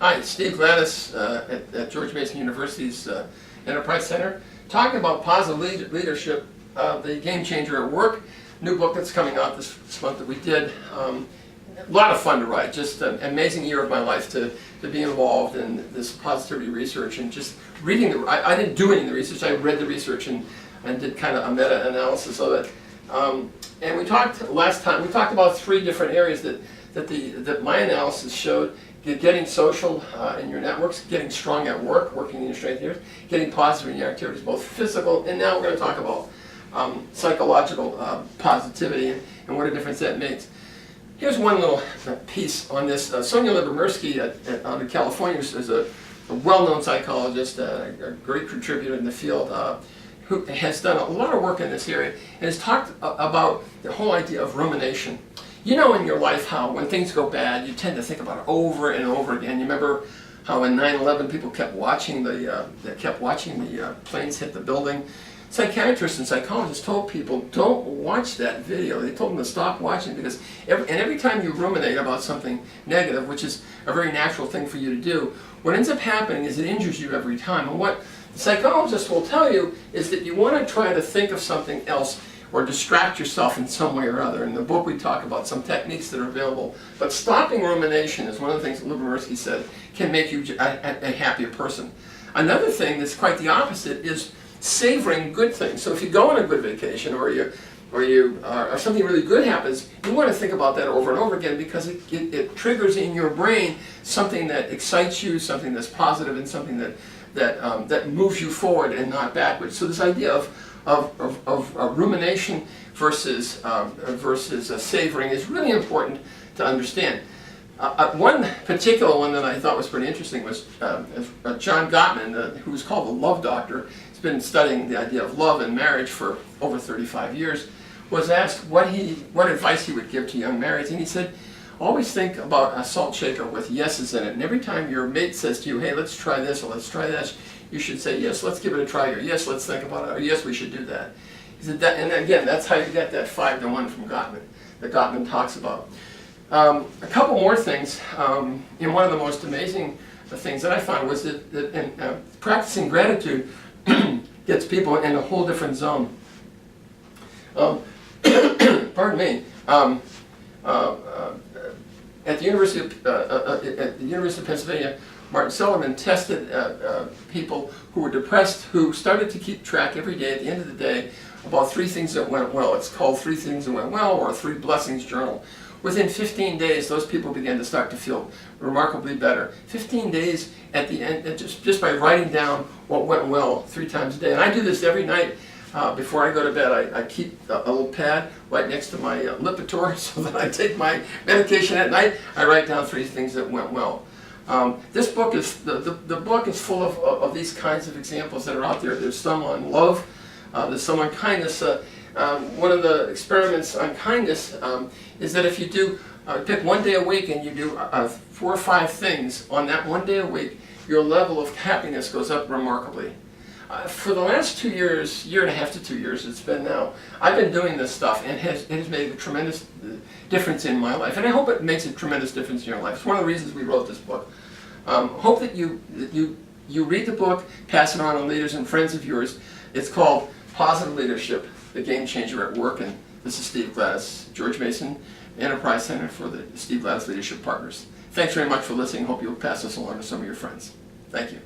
Hi, it's Steve Gladys at George Mason University's Enterprise Center, talking about positive leadership, the game changer at work. New book that's coming out this month that we did. A lot of fun to write, just an amazing year of my life to be involved in this positivity research and just reading. I didn't do any of the research, I read the research and did kind of a meta-analysis of it. And we talked last time, we talked about 3 different areas that my analysis showed: getting social in your networks, getting strong at work, working in your strength areas, getting positive in your activities, both physical, and now we're going to talk about psychological positivity and what a difference that makes. Here's one little piece on this. Sonia Lyubomirsky out of California is a well-known psychologist, a great contributor in the field, who has done a lot of work in this area and has talked about the whole idea of rumination. You know in your life how when things go bad, you tend to think about it over and over again. You remember how in 9/11 people kept watching the planes hit the building. Psychiatrists and psychologists told people, don't watch that video. They told them to stop watching because every time you ruminate about something negative, which is a very natural thing for you to do, what ends up happening is it injures you every time. And what the psychologists will tell you is that you want to try to think of something else or distract yourself in some way or other. In the book we talk about some techniques that are available. But stopping rumination is one of the things that Lyubomirsky said can make you a happier person. Another thing that's quite the opposite is savoring good things. So if you go on a good vacation or something really good happens, you want to think about that over and over again because it triggers in your brain something that excites you, something that's positive, and something that moves you forward and not backwards. So this idea of rumination versus savoring is really important to understand. One particular one that I thought was pretty interesting was John Gottman, who was called the Love Doctor. He's been studying the idea of love and marriage for over 35 years. Was asked what advice he would give to young marrieds, and he said, always think about a salt shaker with yeses in it. And every time your mate says to you, hey, let's try this or let's try that, you should say, yes, let's give it a try, or yes, let's think about it, or yes, we should do that. He said that, and again, that's how you get that 5-to-1 from Gottman, that Gottman talks about. A couple more things. And one of the most amazing things that I found was that practicing gratitude gets people in a whole different zone. Pardon me. At the University of Pennsylvania, Martin Seligman tested people who were depressed who started to keep track every day at the end of the day about 3 things that went well. It's called 3 Things That Went Well, or 3 Blessings Journal. Within 15 days, those people began to start to feel remarkably better. 15 days at the end, just by writing down what went well 3 times a day. And I do this every night before I go to bed. I keep a little pad right next to my Lipitor so that I take my medication at night. I write down 3 things that went well. This book is, the book is full of these kinds of examples that are out there. There's some on love, there's some on kindness. One of the experiments on kindness is that if you do pick one day a week and you do 4 or 5 things on that one day a week, your level of happiness goes up remarkably. For the last 2 years, 1.5 to 2 years it's been now, I've been doing this stuff, and it has made a tremendous difference in my life, and I hope it makes a tremendous difference in your life. It's one of the reasons we wrote this book. Hope that you read the book, pass it on to leaders and friends of yours. It's called Positive Leadership, the Game Changer at Work, and this is Steve Gladys, George Mason Enterprise Center for the Steve Gladys Leadership Partners. Thanks very much for listening. Hope you'll pass this along to some of your friends. Thank you.